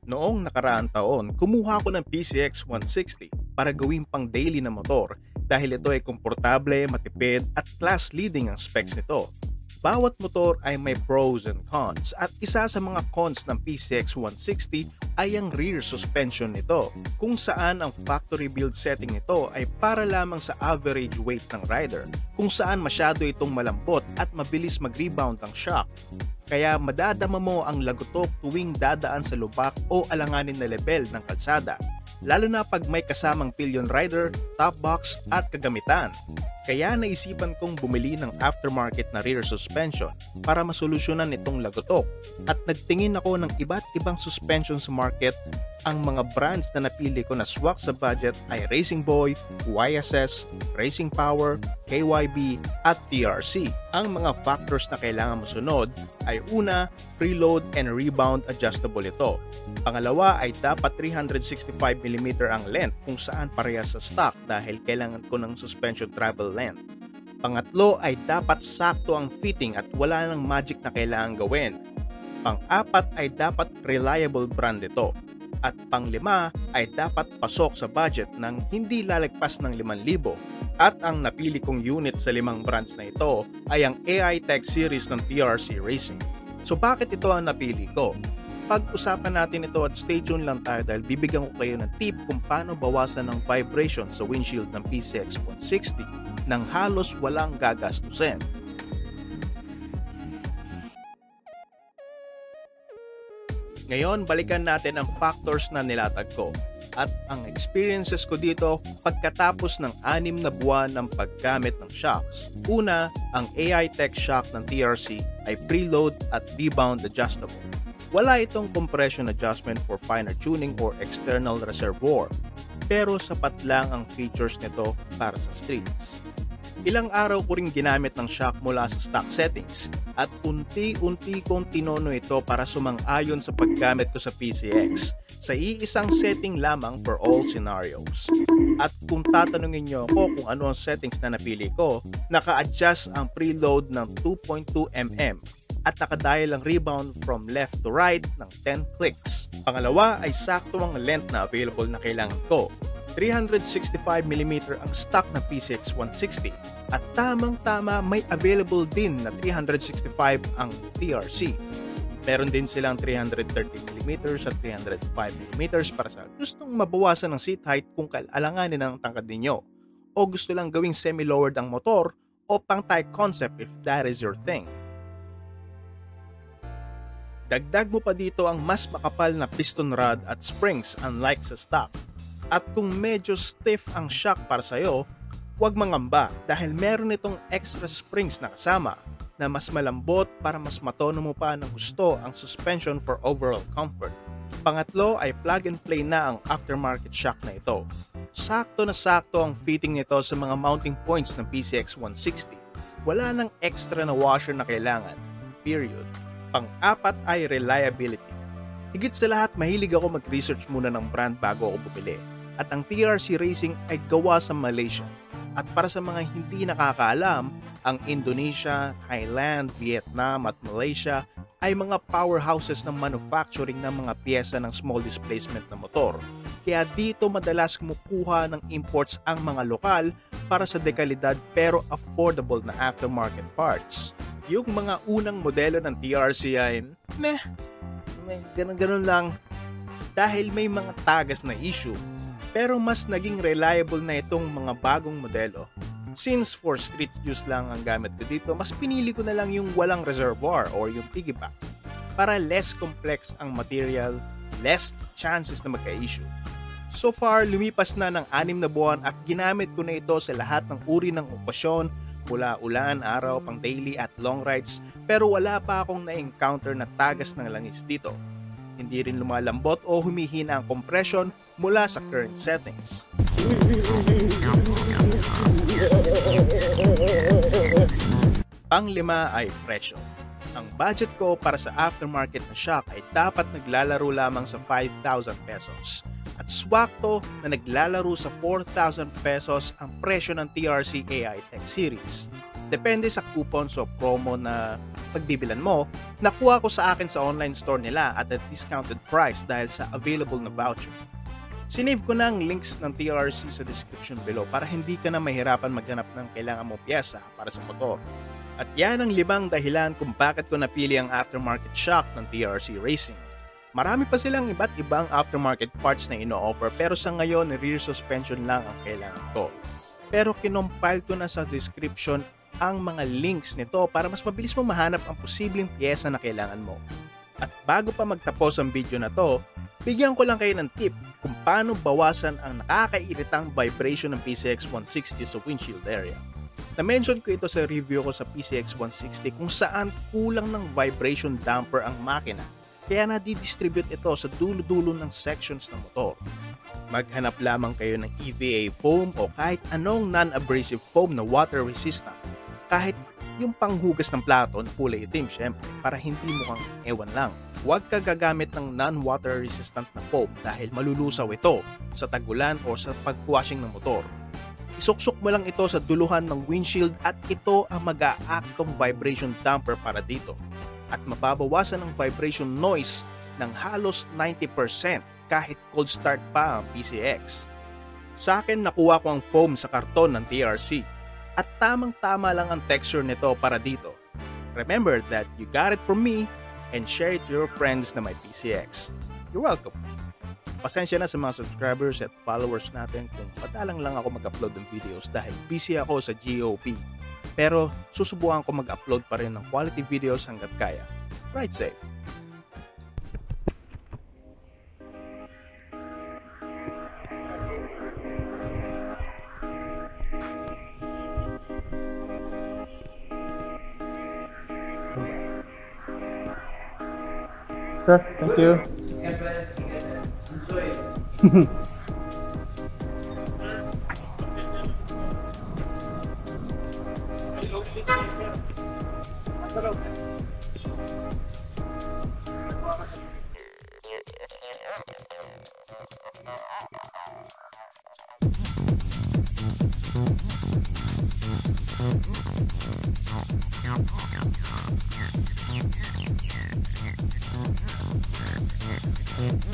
Noong nakaraang taon, kumuha ko ng PCX 160 para gawing pang daily na motor dahil ito ay komportable, matipid at class-leading ang specs nito. Bawat motor ay may pros and cons at isa sa mga cons ng PCX 160 ay ang rear suspension nito, kung saan ang factory build setting nito ay para lamang sa average weight ng rider, kung saan masyado itong malambot at mabilis mag-rebound ang shock. Kaya madadama mo ang lagotok tuwing dadaan sa lubak o alanganin na level ng kalsada, lalo na pag may kasamang pillion rider, top box at kagamitan. Kaya naisipan kong bumili ng aftermarket na rear suspension para masolusyonan itong lagotok, at nagtingin ako ng iba't ibang suspension sa market. Ang mga brands na napili ko na swak sa budget ay Racing Boy, YSS, Racing Power, KYB at TRC. Ang mga factors na kailangan masunod ay una, preload and rebound adjustable ito. Pangalawa ay dapat 365mm ang length kung saan parehas sa stock dahil kailangan ko ng suspension travel length. Pangatlo ay dapat sakto ang fitting at wala nang magic na kailangan gawin. Pang-apat ay dapat reliable brand ito. At panglima ay dapat pasok sa budget ng hindi lalagpas ng 5,000. At ang napili kong unit sa 5 brands na ito ay ang AI Tech series ng TRC Racing. So bakit ito ang napili ko? Pag-usapan natin ito at stay tuned lang tayo dahil bibigyan ko kayo ng tip kung paano bawasan ng vibration sa windshield ng PCX 160 nang halos walang gagastusin. Ngayon, balikan natin ang factors na nilatag ko at ang experiences ko dito pagkatapos ng 6 na buwan ng paggamit ng shocks. Una, ang AI Tech shock ng TRC ay preload at rebound adjustable. Wala itong compression adjustment for finer tuning or external reservoir, pero sapat lang ang features nito para sa streets. Ilang araw ko ring ginamit ng shock mula sa stock settings at unti-unti kong tinono ito para sumang-ayon sa paggamit ko sa PCX sa iisang setting lamang for all scenarios. At kung tatanungin nyo ako kung ano ang settings na napili ko, naka-adjust ang preload ng 2.2mm at nakadial ang rebound from left to right ng 10 clicks. Pangalawa ay sakto ang length na available na kailangan ko. 365mm ang stock na PCX 160 at tamang-tama may available din na 365 ang TRC. Meron din silang 330mm at 305mm para sa gustong mabawasan ng seat height kung kailanganin ng tangkad ninyo, o gusto lang gawing semi-lowered ang motor o pang-type concept if that is your thing. Dagdag mo pa dito ang mas makapal na piston rod at springs unlike sa stock. At kung medyo stiff ang shock para sa'yo, huwag mangamba dahil meron itong extra springs na kasama na mas malambot para mas matono mo pa ng gusto ang suspension for overall comfort. Pangatlo ay plug and play na ang aftermarket shock na ito. Sakto na sakto ang fitting nito sa mga mounting points ng PCX 160. Wala nang extra na washer na kailangan. Period. Pang-apat ay reliability. Higit sa lahat, mahilig ako mag-research muna ng brand bago ako bumili. At ang TRC Racing ay gawa sa Malaysia. At para sa mga hindi nakakaalam, ang Indonesia, Thailand, Vietnam at Malaysia ay mga powerhouses ng manufacturing ng mga piyesa ng small displacement na motor. Kaya dito madalas kumukuha ng imports ang mga lokal para sa dekalidad pero affordable na aftermarket parts. Yung mga unang modelo ng TRC ay ganun-ganun lang dahil may mga tagas na issue. Pero mas naging reliable na itong mga bagong modelo. Since for street use lang ang gamit ko dito, mas pinili ko na lang yung walang reservoir or yung piggyback para less complex ang material, less chances na magka-issue. So far, lumipas na ng 6 na buwan at ginamit ko na ito sa lahat ng uri ng okasyon, mula ulan, araw, pang daily at long rides, pero wala pa akong na-encounter na tagas ng langis dito. Hindi rin lumalambot o humihina ang compression mula sa current settings. Pang-5 ay presyo. Ang budget ko para sa aftermarket na shock ay dapat naglalaro lamang sa 5,000 pesos. At swakto na naglalaro sa 4,000 pesos ang presyo ng TRC AI Tech Series. Depende sa coupons o promo na pagbibilan mo, nakuha ko sa akin sa online store nila at a discounted price dahil sa available na voucher. Sinave ko na ang links ng TRC sa description below para hindi ka na mahirapan maghanap ng kailangan mo piyesa para sa motor. At yan ang 5 dahilan kung bakit ko napili ang aftermarket shock ng TRC Racing. Marami pa silang iba't ibang aftermarket parts na ino-offer pero sa ngayon rear suspension lang ang kailangan ko. Pero kinompile ko na sa description ang mga links nito para mas mabilis mo mahanap ang posibleng piyesa na kailangan mo. At bago pa magtapos ang video na to, bigyan ko lang kayo ng tip kung paano bawasan ang nakakairitang vibration ng PCX 160 sa windshield area. Na-mention ko ito sa review ko sa PCX 160 kung saan kulang ng vibration damper ang makina kaya nadidistribute ito sa dulo-dulo ng sections ng motor. Maghanap lamang kayo ng EVA foam o kahit anong non-abrasive foam na water resistant. Kahit yung panghugas ng plato na kulay itim syempre para hindi mukhang ewan lang. Huwag ka gagamit ng non-water resistant na foam dahil malulusaw ito sa tagulan o sa pag-washing ng motor. Isuksok mo lang ito sa duluhan ng windshield at ito ang mag-aaktong vibration damper para dito. At mababawasan ang vibration noise ng halos 90% kahit cold start pa ang PCX. Sa akin nakuha ko ang foam sa karton ng TRC at tamang-tama lang ang texture nito para dito. Remember that you got it from me and share it to your friends na may PCX. You're welcome. Pasensya na sa mga subscribers at followers natin kung madalang lang ako mag-upload ng videos dahil busy ako sa GOP. Pero susubukan ko mag-upload pa rin ng quality videos hanggat kaya. Ride safe! Sure, thank you. Enjoy.